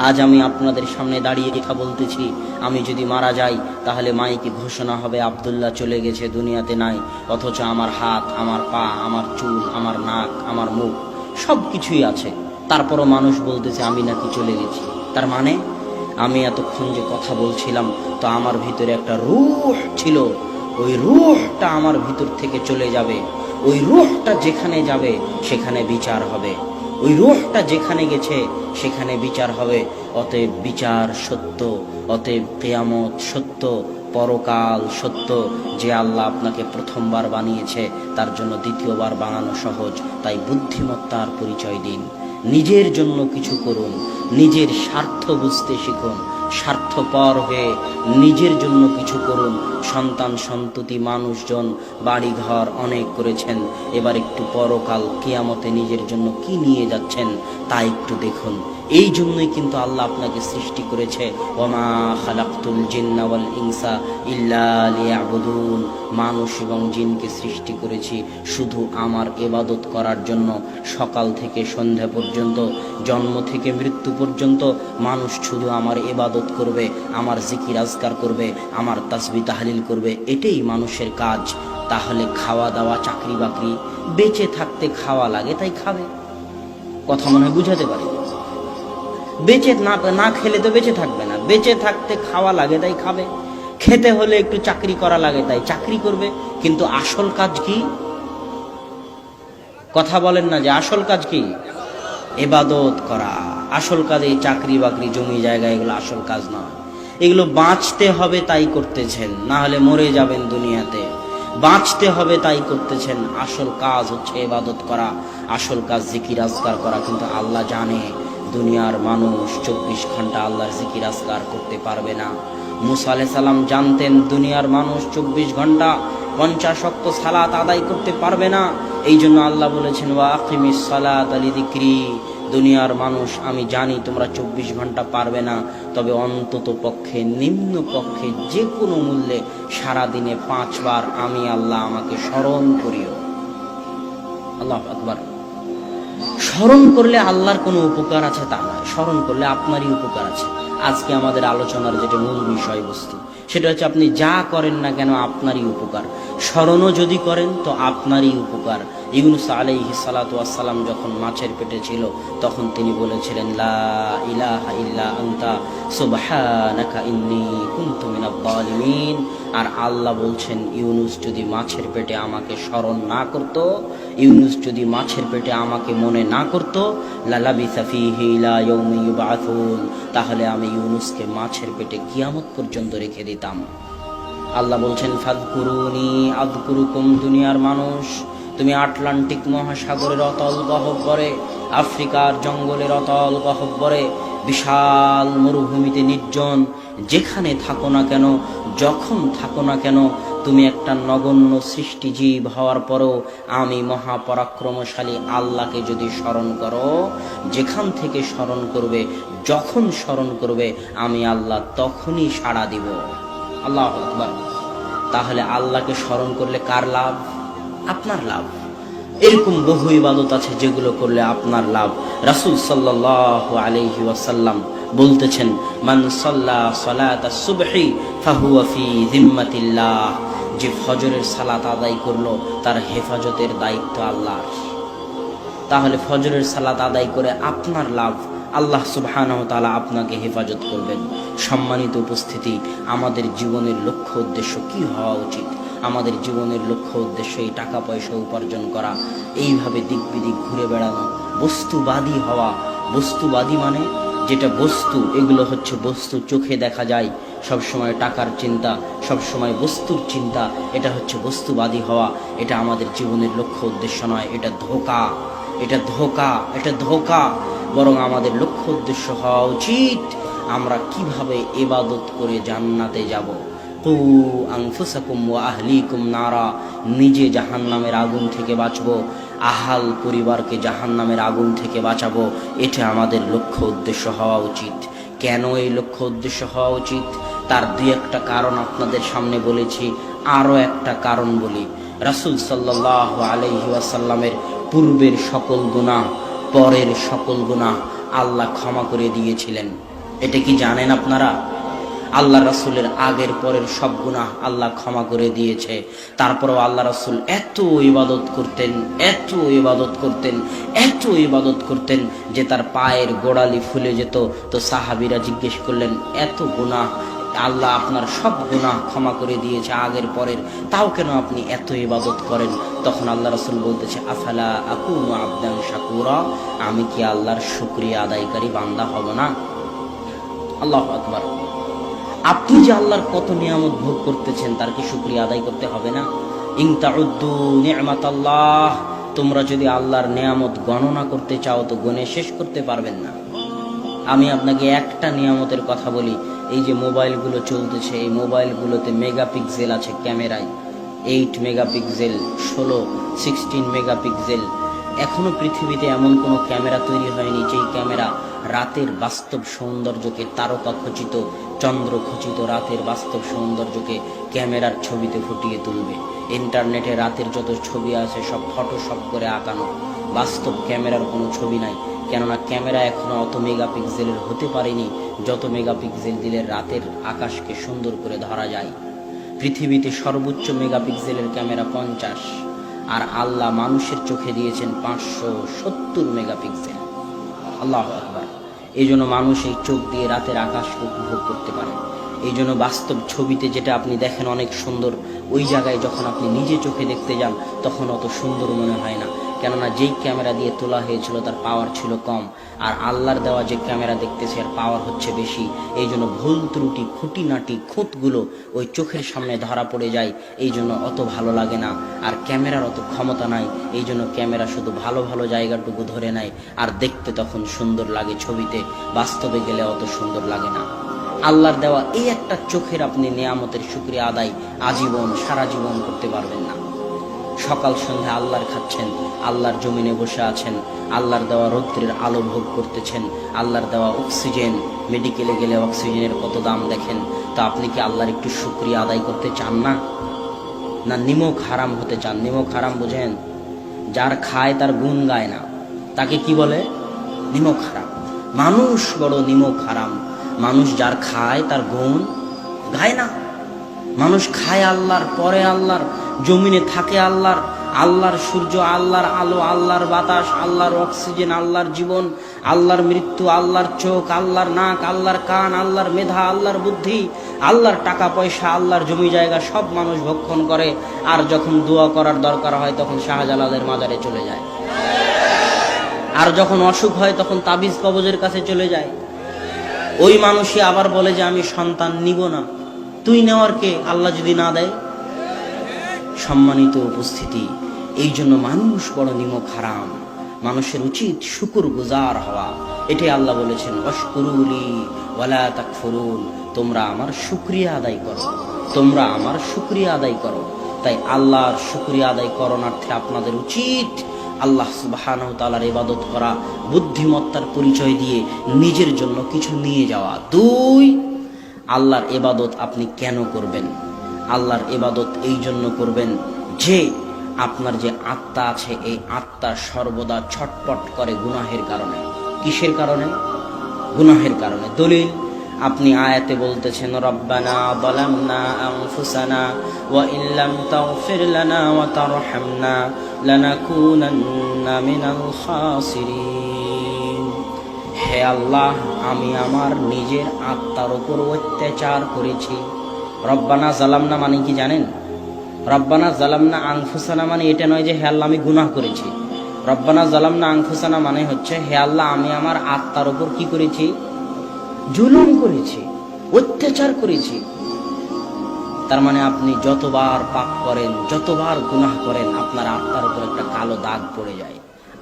আজ আমি আপনাদের সামনে দাঁড়িয়ে কথা বলতেছি, আমি যদি মারা যাই তাহলে মাইকে ঘোষণা হবে আব্দুল্লাহ চলে গেছে, দুনিয়াতে নাই। অথচ আমার হাত, আমার পা, আমার চুল, আমার নাক, আমার মুখ সব কিছুই আছে। তারপরও মানুষ বলতেছে আমি নাকি চলে গেছি। তার মানে আমি এতক্ষণ যে কথা বলছিলাম, তো আমার ভিতরে একটা রূহ ছিল, ওই রূহটা আমার ভিতর থেকে চলে যাবে। ওই রূহটা যেখানে যাবে সেখানে বিচার হবে। ওই রূহটা যেখানে গেছে সেখানে বিচার হবে। অতএব বিচার সত্য, অতএব কিয়ামত সত্য, পরকাল সত্য। যে আল্লাহ আপনাকে প্রথমবার বানিয়েছে তার জন্য দ্বিতীয়বার বানানো সহজ। তাই বুদ্ধিমত্তার পরিচয় দিন, নিজের জন্য কিছু করুন, নিজের স্বার্থ বুঝতে শিখুন, স্বার্থপর হয়ে নিজের জন্য কিছু করুন। সন্তান সন্ততি মানুষজন বাড়িঘর অনেক করেছেন, এবার একটু পরকাল কিয়ামতে নিজের জন্য কি নিয়ে যাচ্ছেন তা একটু দেখুন। এই জন্যই কিন্তু আল্লাহ আপনাকে সৃষ্টি করেছে, ওমা খালাকতুল জিন্না ওয়াল ইনসা ইল্লা লিয়াবুদুন। মানুষ এবং জিনকে সৃষ্টি করেছি শুধু আমার ইবাদত করার জন্য। সকাল থেকে সন্ধ্যা পর্যন্ত, জন্ম থেকে মৃত্যু পর্যন্ত মানুষ শুধু আমার ইবাদত করবে, আমার জিকির আজকার করবে, আমার তাসবিহ তাহলিল করবে, এটাই মানুষের কাজ। তাহলে খাওয়া দাওয়া, চাকরি বাকরি, বেঁচে থাকতে খাওয়া লাগে তাই খাবে। কথা মনে হয় বুঝাতে পারি? বেঁচে না খেলে তো বেঁচে থাকবে না। বেঁচে থাকতে খাওয়া লাগে তাই খাবে, খেতে হলে একটু চাকরি করা লাগে তাই চাকরি করবে। কিন্তু আসল কাজ কি? কথা বলেন না যে আসল কাজ কি? ইবাদত করা। আসল কাজ এই চাকরি বাকরি, জমি জায়গা, এগুলো আসল কাজ নয়। এগুলো বাঁচতে হবে তাই করতেছেন, না হলে মরে যাবেন দুনিয়াতে। বাঁচতে হবে তাই করতেছেন। আসল কাজ হচ্ছে ইবাদত করা, আসল কাজ জিকির আজকার করা। কিন্তু আল্লাহ জানে দুনিয়ার মানুষ 24 ঘন্টা আল্লাহর জিকির আজকার করতে পারবে না। মুসা আলাইহিস সালাম জানতেন দুনিয়ার মানুষ 24 ঘন্টা 50 ওয়াক্ত সালাত আদায় করতে পারবে না। এই জন্য আল্লাহ বলেছেন ওয়া আকিমিস সালাতা লিযিকরি। দুনিয়ার মানুষ আমি জানি তোমরা 24 ঘন্টা পারবে না, তবে অন্তত পক্ষে, নিম্ন পক্ষে, যে কোনো মূল্যে সারাদিনে 5 বার আমি আল্লাহ আমাকে স্মরণ করিও। আল্লাহু আকবার। স্মরণ করলে আল্লাহর কোনো উপকার আছে তা না, স্মরণ করলে আপনারই উপকার আছে। আজকে আমাদের আলোচনার যেটা মূল বিষয়বস্তু, সেটা হচ্ছে আপনি যা করেন না কেন আপনারই উপকার। স্মরণও যদি করেন তো আপনারই উপকার। ইউনূস আলাইহিস সালাতু ওয়াস সালাম যখন মাছের পেটে ছিল তখন তিনি বলেছিলেন লা ইলাহা ইল্লা আনতা সুবহানাকা ইন্নী কুনতু মিনাজ জালিমিন। আর আল্লাহ বলছেন ইউনূস যদি মাছের পেটে আমাকে স্মরণ না করত, ইউনূস যদি মাছের পেটে আমাকে মনে না করত, লালাবিসা ফীহি ইলা ইয়াউমি ইউবআসুন, তাহলে আমি ইউনূসকে মাছের পেটে কিয়ামত পর্যন্ত রেখে দিতাম। আল্লাহ বলছেন ফাযকুরুনি আযকুরুকুম। দুনিয়ার মানুষ, তুমি আটলান্টিক মহাসাগরের অতল গহ্বরে, আফ্রিকার জঙ্গলের অতল গহ্বরে, বিশাল মরুভূমিতে নির্জন যেখানে থাকো না কেন, যখন থাকো না কেন, তুমি একটা নগণ্য সৃষ্টিজীব হওয়ার পরও আমি মহাপরাক্রমশালী আল্লাহকে যদি স্মরণ করো, যেখান থেকে স্মরণ করবে, যখন স্মরণ করবে, আমি আল্লাহ তখনই সাড়া দিব। আল্লাহু আকবার। তাহলে আল্লাহকে স্মরণ করলে কার লাভ? আপনার লাভ। এরকম বহু ইবাদত আছে যেগুলো করলে আপনার লাভ। রাসূল সাল্লাল্লাহু আলাইহি ওয়াসাল্লাম বলতেছেন মান সাল্লা সালাতাস সুবহি ফাহুয়া ফি যিম্মাতিল্লাহ। যে ফজরের সালাত আদায় করলো তার হেফাজতের দায়িত্ব আল্লাহর। তাহলে ফজরের সালাত আদায় করে আপনার লাভ, আল্লাহ সুবহানাহু ওয়া তাআলা আপনাকে হেফাজত করবেন। সম্মানিত উপস্থিতি, আমাদের জীবনের লক্ষ্য উদ্দেশ্য কি হওয়া উচিত? আমাদের জীবনের লক্ষ্য উদ্দেশ্য এই টাকা পয়সা উপার্জন করা, এইভাবে দিক বিদিক ঘুরে বেড়ানো, বস্তুবাদী হওয়া। বস্তুবাদী মানে যেটা বস্তু, এগুলো হচ্ছে বস্তু, চোখে দেখা যায়, সবসময় টাকার চিন্তা, সবসময় বস্তুর চিন্তা, এটা হচ্ছে বস্তুবাদী হওয়া। এটা আমাদের জীবনের লক্ষ্য উদ্দেশ্য নয়, এটা ধোঁকা, এটা ধোঁকা, এটা ধোঁকা। বরং আমাদের লক্ষ্য উদ্দেশ্য হওয়া উচিত আমরা কিভাবে ইবাদত করে জান্নাতে যাব। কু আনফুসাকুম ওয়া আহলিকুম নারা। নিজে জাহান্নামের আগুন থেকে বাঁচবো, আহাল পরিবারকে জাহান্নামের আগুন থেকে বাঁচাবো। এটা আমাদের লক্ষ্য উদ্দেশ্য হওয়া উচিত। কেন এই লক্ষ্য উদ্দেশ্য হওয়া উচিত তার দুই একটা কারণ আপনাদের সামনে বলেছি। আরও একটা কারণ বলি। রাসূল সাল্লাল্লাহু আলাইহি ওয়াসাল্লামের পূর্বের সকল গুনাহ, পরের সকল গুনাহ আল্লাহ ক্ষমা করে দিয়েছিলেন। এটা কি জানেন আপনারা? আল্লাহ রাসূলের আগের পরের সব গুনাহ আল্লাহ ক্ষমা করে দিয়েছে। তারপরেও আল্লাহ রাসূল এত ইবাদত করতেন, এত ইবাদত করতেন, এত ইবাদত করতেন যে তার পায়ের গোড়ালি ফুলে যেত। তো সাহাবীরা জিজ্ঞেস করলেন, এত গুনাহ, আল্লাহ আপনার সব গুনাহ ক্ষমা করে দিয়েছে আগের পরের, তাও কেন আপনি এত ইবাদত করেন? তখন আল্লাহ রাসূল বলতেছে, আফালা আকুনু আবদান শাকুরা, আমি কি আল্লাহর শুকরিয়া আদায়কারী বান্দা হব না? আল্লাহু আকবার। আপনি যে আল্লাহর কত নিয়ামত ভোগ করতেছেন, তার কি শুকরিয়া আদায় করতে হবে না? ইন তাউদ্দু নি'মাতাল্লাহ, তোমরা যদি আল্লাহর নিয়ামত গণনা করতে চাও তো গুণে শেষ করতে পারবেন না। আমি আপনাকে একটা নিয়ামতের কথা বলি, এই যে মোবাইলগুলো চলতেছে, এই মোবাইলগুলোতে মেগাপিক্সেল আছে ক্যামেরায়, 8 মেগাপিক্সেল, 16 মেগাপিক্সেল। এখনো পৃথিবীতে এমন কোনো ক্যামেরা তৈরি হয়নি যেই ক্যামেরা রাতের বাস্তব সৌন্দর্যকে, তারকা খচিত, চন্দ্র খচিত রাতের বাস্তব সৌন্দর্যকে ক্যামেরার ছবিতে ফুটিয়ে তুলবে। ইন্টারনেটে রাতের যত ছবি আছে সব ফটোশপ করে আঁকানো, বাস্তব ক্যামেরার কোনো ছবি নাই। কেননা ক্যামেরা এখনো অত মেগাপিক্সেলের হতে পারেনি যত মেগাপিক্সেল দিলে রাতের আকাশকে সুন্দর করে ধরা যায়। পৃথিবীতে সর্বোচ্চ মেগাপিক্সেলের ক্যামেরা 50, আর আল্লাহ মানুষের চোখে দিয়েছেন 570 মেগাপিক্সেল। আল্লাহু আকবার। এই জন্য মানুষ এই চোখ দিয়ে রাতের আকাশকে উপভোগ করতে পারে। এই জন্য বাস্তব ছবিতে যেটা আপনি দেখেন অনেক সুন্দর, ওই জায়গায় যখন আপনি নিজে চোখে দেখতে যান তখন অত সুন্দর মনে হয় না। কেননা যেই ক্যামেরা দিয়ে তোলা হয়েছিল তার পাওয়ার ছিল কম, আর আল্লাহর দেওয়া যে ক্যামেরা দেখতেছে এর পাওয়ার হচ্ছে বেশি। এই জন্য ভুল ত্রুটি, খুঁটিনাটি, খুঁতগুলো ওই চোখের সামনে ধরা পড়ে যায়, এই জন্য অত ভালো লাগে না। আর ক্যামেরার অত ক্ষমতা নাই, এই জন্য ক্যামেরা শুধু ভালো ভালো জায়গাটুকু ধরে নেয়, আর দেখতে তখন সুন্দর লাগে ছবিতে, বাস্তবে গেলে অত সুন্দর লাগে না। আল্লাহর দেওয়া এই একটা চোখের আপনি নিয়ামতের শুকরিয়া আদায় আজীবন, সারা জীবন করতে পারবেন না। সকাল সন্ধ্যা আল্লাহর খাচ্ছেন, আল্লাহর জমিনে বসে আছেন, আল্লাহর দেওয়া রৌদ্রের আলো ভোগ করতেছেন, আল্লাহর দেওয়া অক্সিজেন, মেডিকেলে গেলে অক্সিজেনের কত দাম দেখেন। তো আপনি কি আল্লাহর একটু শুকরিয়া আদায় করতে চান না? না নিমক হারাম হতে চান? নিমক হারাম বোঝেন? যার খায় তার গুণ গায় না, তাকে কি বলে? নিমক হারাম। মানুষ বড় নিমক হারাম। মানুষ যার খায় তার গুণ গায় না। মানুষ খায় আল্লাহর, পরে আল্লাহর, জমিনে থাকে আল্লাহর, আল্লাহর সূর্য, আল্লাহর আলো, আল্লাহর বাতাস, আল্লাহর অক্সিজেন, আল্লাহর জীবন, আল্লাহর মৃত্যু, আল্লাহর চোখ, আল্লাহর নাক, আল্লাহর কান, আল্লাহর মেধা, আল্লাহর বুদ্ধি, আল্লাহর টাকা পয়সা, আল্লাহর জমি জায়গা সব মানুষ ভক্ষণ করে। আর যখন দোয়া করার দরকার হয় তখন শাহজালালের মাজারে চলে যায়, আর যখন অসুখ হয় তখন তাবিজ কবজের কাছে চলে যায়। ওই মানুষই আবার বলে যে আমি সন্তান নিব না। তুই নেওয়ার কে, আল্লাহ যদি না দেয়? সম্মানিত উপস্থিতি, এই জন্য মানুষ বড় নিমক হারাম। মানুষের উচিত শুকুর গুজার হওয়া। এটাই আল্লাহ বলেছেন, ওয়াশকুরুলি ওয়ালা তাকফুরুন, তোমরা আমার শুকরিয়া আদায় করো, তোমরা আমার শুকরিয়া আদায় করো। তাই আল্লাহর শুকরিয়া আদায় করণার্থে আপনাদের উচিত আল্লাহ সুবহানাহু ওয়া তাআলার ইবাদত করা, বুদ্ধিমত্তার পরিচয় দিয়ে নিজের জন্য কিছু নিয়ে যাওয়া। 2, আল্লাহর ইবাদত আপনি কেন করবেন? আল্লাহর ইবাদত এই জন্য করবেন যে আপনার যে আত্মা আছে, এই আত্মা সর্বদা ছটপট করে গুনাহের কারণে। কিসের কারণে? গুনাহের কারণে। দলিল, আপনি আয়াতে বলতেছেন, রব্বানা যালামনা আনফুসানা ওয়া ইল্লাম তাগফির লানা ওয়া তারহামনা লানাকুনান্না মিনাল খাসিরিন। হে আল্লাহ, আমি আমার নিজের আত্মার উপর অত্যাচার করেছি। রব্বানা জালামনা মানে কি জানেন? রব্বানা জালামনা আনফুসানা মানে এটা নয় যে হে আল্লাহ আমি গুনাহ করেছি। রব্বানা জালামনা আনফুসানা মানে হচ্ছে, হে আল্লাহ আমি আমার আত্মার উপর কি করেছি? জুলুম করেছি, অত্যাচার করেছি। তার মানে আপনি যতবার পাপ করেন, যতবার গুনাহ করেন, আপনার আত্মার উপর একটা কালো দাগ পড়ে যায়।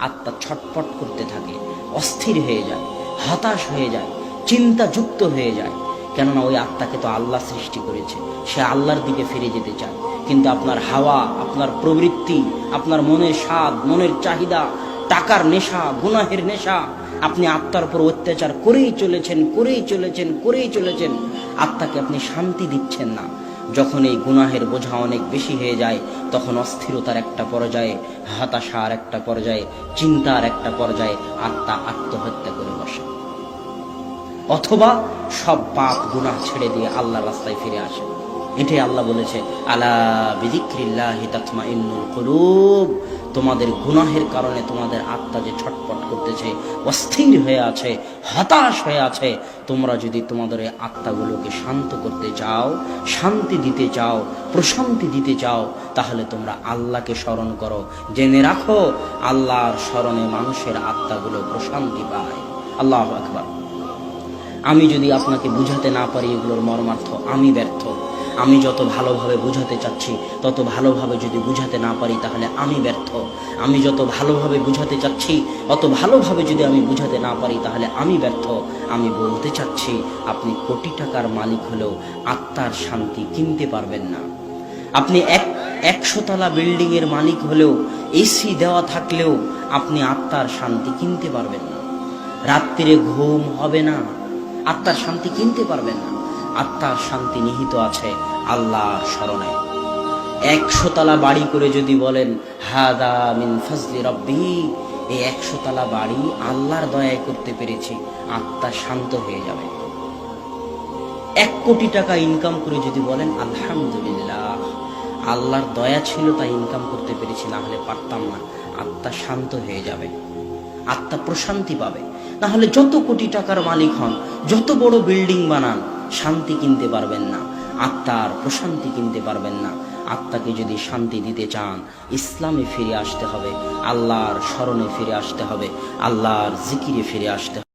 আত্মা ছটফট করতে থাকে, অস্থির হয়ে যায়, হতাশ হয়ে যায়, চিন্তাযুক্ত হয়ে যায়। কেননা ওই আত্মাকে তো আল্লাহ সৃষ্টি করেছে, সে আল্লাহর দিকে ফিরে যেতে চায়। কিন্তু আপনার হাওয়া, আপনার প্রবৃত্তি, আপনার মনের স্বাদ, মনের চাহিদা, টাকার নেশা, গুনাহের নেশা, আপনি আত্মার উপর অত্যাচার করেই চলেছেন, করেই চলেছেন, করেই চলেছেন। আত্মাকে আপনি শান্তি দিচ্ছেন না। যখন এই গুনাহের বোঝা অনেক বেশি হয়ে যায়, তখন অস্থিরতার একটা পর্যায়ে, হতাশার একটা পর্যায়ে, চিন্তার একটা পর্যায়ে আত্মা আত্মহত্যা করে বসে। অথবা সব পাপ গুনাহ ছেড়ে দিয়ে আল্লাহর রাস্তায় ফিরে আসে। এটাই আল্লাহ বলেছে, আলা বিযিক্রিল্লাহি তাতমাইন্নুল কুলুব। তোমাদের গুনাহের কারণে তোমাদের আত্মা যে ছটফট করতেছে, অস্থির হয়ে আছে, হতাশ হয়ে আছে, তোমরা যদি তোমাদের এই আত্মাগুলোকে শান্ত করতে চাও, শান্তি দিতে চাও, প্রশান্তি দিতে চাও, তাহলে তোমরা আল্লাহকে স্মরণ করো। জেনে রাখো, আল্লাহর স্মরণে মানুষের আত্মাগুলো প্রশান্তি পায়। আল্লাহু আকবার। আমি যদি আপনাকে বুঝাতে না পারি এগুলোর মর্মার্থ, আমি ব্যর্থ। আমি যত ভালোভাবে বুঝাতে চাচ্ছি তত ভালোভাবে যদি বুঝাতে না পারি তাহলে আমি ব্যর্থ। আমি যত ভালোভাবে বুঝাতে চাচ্ছি অত ভালোভাবে যদি আমি বুঝাতে না পারি তাহলে আমি ব্যর্থ। আমি বলতে চাচ্ছি, আপনি কোটি টাকার মালিক হলেও আত্মার শান্তি কিনতে পারবেন না। আপনি 100 তলা বিল্ডিং এর মালিক হলেও, এসি দেওয়া থাকলেও আপনি আত্মার শান্তি কিনতে পারবেন না। রাত্রিরে ঘুম হবে না, আত্মার শান্তি কিনতে পারবেন না। আত্মার শান্তি নিহিত আছে আল্লাহর স্মরণে। 100 তলা বাড়ি করে যদি বলেন হাদা মিন ফাজলি রব্বি, এই 100 তলা বাড়ি আল্লাহর দয়ায় করতে পেরেছি, আত্মা শান্ত হয়ে যাবে। 1 কোটি টাকা ইনকাম করে যদি বলেন আলহামদুলিল্লাহ, আল্লাহর দয়া ছিল তাই ইনকাম করতে পেরেছি, না হলে পারতাম না, আত্মা শান্ত হয়ে যাবে, আত্মা প্রশান্তি পাবে। না হলে যত কোটি টাকার মালিক হন, যত বড় বিল্ডিং বানান, শান্তি কিনতে পারবেন না, আত্মার প্রশান্তি কিনতে পারবেন না। আত্মাকে যদি শান্তি দিতে চান, ইসলামে ফিরে আসতে হবে, আল্লাহর স্মরণে ফিরে আসতে হবে, আল্লাহর জিকিরে ফিরে আসতে হবে।